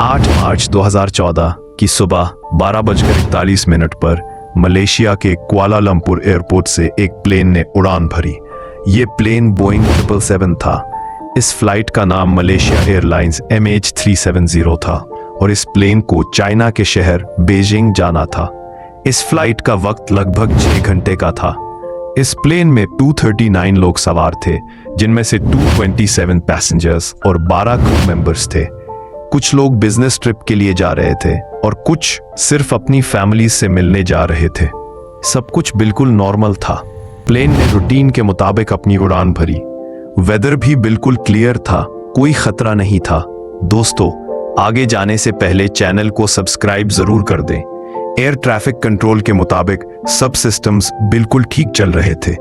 8 मार्च 2014 की सुबह 12:41 पर मलेशिया के कुआलालंपुर एयरपोर्ट से एक प्लेन ने उड़ान भरी। ये प्लेन बोइंग 777 था। इस फ्लाइट का नाम मलेशिया एयरलाइंस MH370 था और इस प्लेन को चाइना के शहर बीजिंग जाना था। इस फ्लाइट का वक्त लगभग 6 घंटे का था। इस प्लेन में 239 लोग सवार थे, जिनमें से 227 पैसेंजर्स और 12 क्रू मेंबर्स थे। कुछ लोग बिजनेस ट्रिप के लिए जा रहे थे और कुछ सिर्फ अपनी फैमिली से मिलने जा रहे थे। सब कुछ बिल्कुल नॉर्मल था। प्लेन ने रूटीन के मुताबिक अपनी उड़ान भरी। वेदर भी बिल्कुल क्लियर था, कोई खतरा नहीं था। दोस्तों, आगे जाने से पहले चैनल को सब्सक्राइब जरूर कर दें। एयर ट्रैफिक कंट्रोल के मुताबिक सब सिस्टम्स बिल्कुल ठीक चल रहे थे।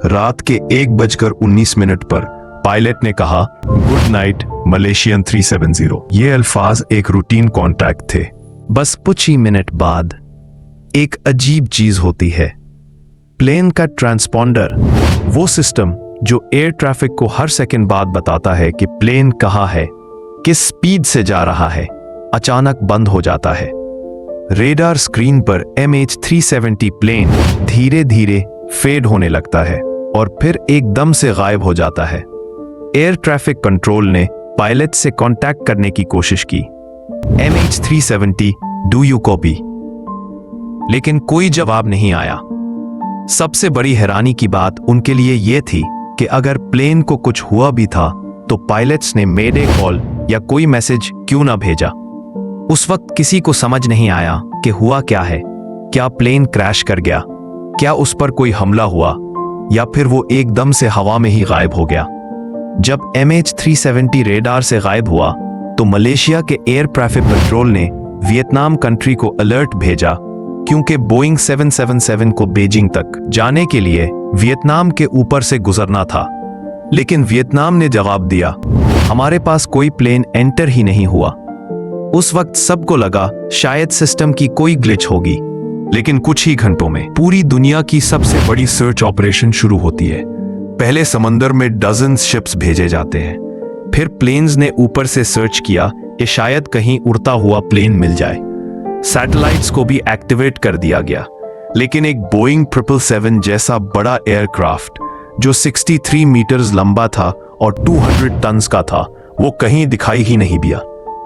रात के 1:19 पर पायलट ने कहा, गुड नाइट मलेशियन 370। ये अल्फाज एक रूटीन कॉन्टैक्ट थे। बस कुछ ही मिनट बाद एक अजीब चीज होती है। प्लेन का ट्रांसपॉन्डर, वो सिस्टम जो एयर ट्रैफिक को हर सेकंड बाद बताता है कि प्लेन कहाँ है, किस स्पीड से जा रहा है, अचानक बंद हो जाता है। रेडार स्क्रीन पर MH370 प्लेन धीरे धीरे फेड होने लगता है और फिर एकदम से गायब हो जाता है। एयर ट्रैफिक कंट्रोल ने पायलट से कांटेक्ट करने की कोशिश की, MH370 डू यू कॉपी, लेकिन कोई जवाब नहीं आया। सबसे बड़ी हैरानी की बात उनके लिए यह थी कि अगर प्लेन को कुछ हुआ भी था तो पायलट्स ने मेडे कॉल या कोई मैसेज क्यों ना भेजा। उस वक्त किसी को समझ नहीं आया कि हुआ क्या है। क्या प्लेन क्रैश कर गया, क्या उस पर कोई हमला हुआ, या फिर वो एकदम से हवा में ही गायब हो गया। जब MH370 रेडार से गायब हुआ तो मलेशिया के एयर ट्रैफिक कंट्रोल ने वियतनाम कंट्री को अलर्ट भेजा, क्योंकि बोइंग 777 को बीजिंग तक जाने के लिए वियतनाम के ऊपर से गुजरना था। लेकिन वियतनाम ने जवाब दिया, हमारे पास कोई प्लेन एंटर ही नहीं हुआ। उस वक्त सबको लगा शायद सिस्टम की कोई ग्लिच होगी, लेकिन कुछ ही घंटों में पूरी दुनिया की सबसे बड़ी सर्च ऑपरेशन शुरू होती है। पहले समंदर में डजन्स शिप्स भेजे जाते हैं, फिर प्लेन्स ने ऊपर से सर्च किया कि शायद कहीं उड़ता हुआ प्लेन मिल जाए। सैटेलाइट्स को भी एक्टिवेट कर दिया गया, लेकिन एक बोइंग 777 जैसा बड़ा एयरक्राफ्ट जो 63 मीटर्स लंबा था और 200 टन्स का था, वो कहीं दिखाई ही नहीं दिया।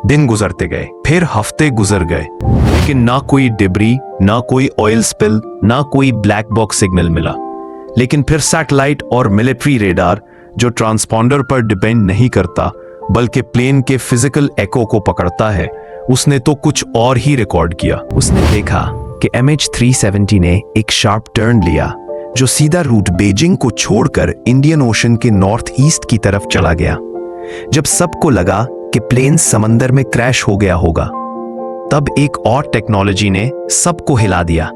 दिन गुजरते गए, फिर हफ्ते गुजर गए, लेकिन ना कोई डिब्री, ना कोई ऑयल स्पिल, ना कोई ब्लैक बॉक्स सिग्नल मिला। लेकिन फिर सैटेलाइट और मिलिट्री रेडार, जो ट्रांसपॉन्डर पर डिपेंड नहीं करता बल्कि प्लेन के फिजिकल एको को पकड़ता है, उसने तो कुछ और ही रिकॉर्ड किया। उसने देखा कि MH370 ने एक शार्प टर्न लिया जो सीधा रूट बीजिंग को छोड़कर इंडियन ओशन के नॉर्थ ईस्ट की तरफ चला गया। जब सबको लगा कि प्लेन समंदर में क्रैश हो गया होगा, तब एक और टेक्नोलॉजी ने सबको हिला दिया।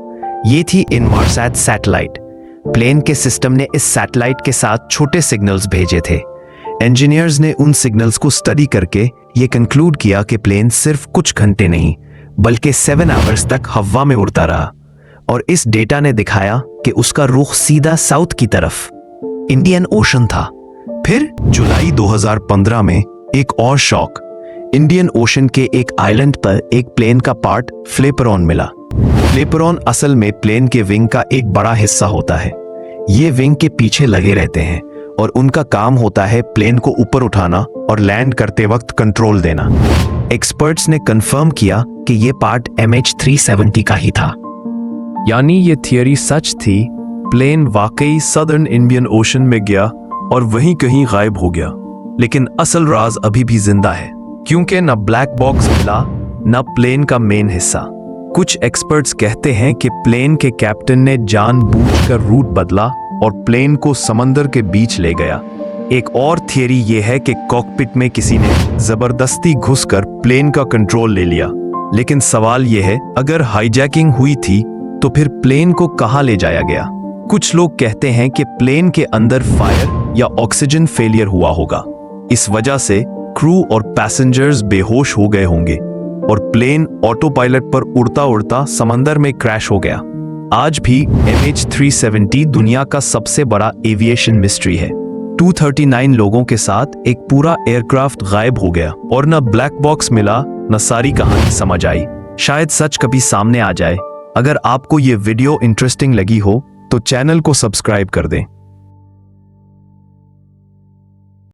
ये थी इनमार्सैट सैटेलाइट। प्लेन के सिस्टम ने इस सैटेलाइट के साथ छोटे सिग्नल्स भेजे थे। इंजीनियर्स ने उन सिग्नल्स को स्टडी करके ये कंक्लूड किया कि प्लेन सिर्फ कुछ घंटे नहीं बल्कि 7 आवर्स तक हवा में उड़ता रहा, और इस डेटा ने दिखाया कि उसका रुख सीधा साउथ की तरफ इंडियन ओशन था। फिर जुलाई 2015 में एक और शॉक। इंडियन ओशन के एक आइलैंड पर एक प्लेन का पार्ट फ्लेपरॉन मिला। फ्लेपरॉन असल में प्लेन के विंग का एक बड़ा हिस्सा होता है। ये विंग के पीछे लगे रहते हैं और उनका काम होता है प्लेन को ऊपर उठाना और लैंड करते वक्त कंट्रोल देना। एक्सपर्ट्स ने कंफर्म किया कि ये पार्ट MH370 का ही था। यानी ये थियरी सच थी, प्लेन वाकई सदर्न इंडियन ओशन में गया और वहीं कहीं गायब हो गया। लेकिन असल राज अभी भी जिंदा है, क्योंकि न ब्लैक बॉक्स मिला न प्लेन का मेन हिस्सा। कुछ एक्सपर्ट्स कहते हैं कि प्लेन के कैप्टन ने जानबूझकर रूट बदला और प्लेन को समंदर के बीच ले गया। एक और थियरी यह है कि कॉकपिट में किसी ने जबरदस्ती घुसकर प्लेन का कंट्रोल ले लिया। लेकिन सवाल यह है, अगर हाईजैकिंग हुई थी तो फिर प्लेन को कहां ले जाया गया? कुछ लोग कहते हैं कि प्लेन के अंदर फायर या ऑक्सीजन फेलियर हुआ होगा। इस वजह से क्रू और पैसेंजर्स बेहोश हो गए होंगे और प्लेन ऑटो पायलट पर उड़ता उड़ता समंदर में क्रैश हो गया। आज भी MH370 दुनिया का सबसे बड़ा एविएशन मिस्ट्री है। 239 लोगों के साथ एक पूरा एयरक्राफ्ट गायब हो गया और न ब्लैक बॉक्स मिला न सारी कहानी समझ आई। शायद सच कभी सामने आ जाए। अगर आपको ये वीडियो इंटरेस्टिंग लगी हो तो चैनल को सब्सक्राइब कर दें।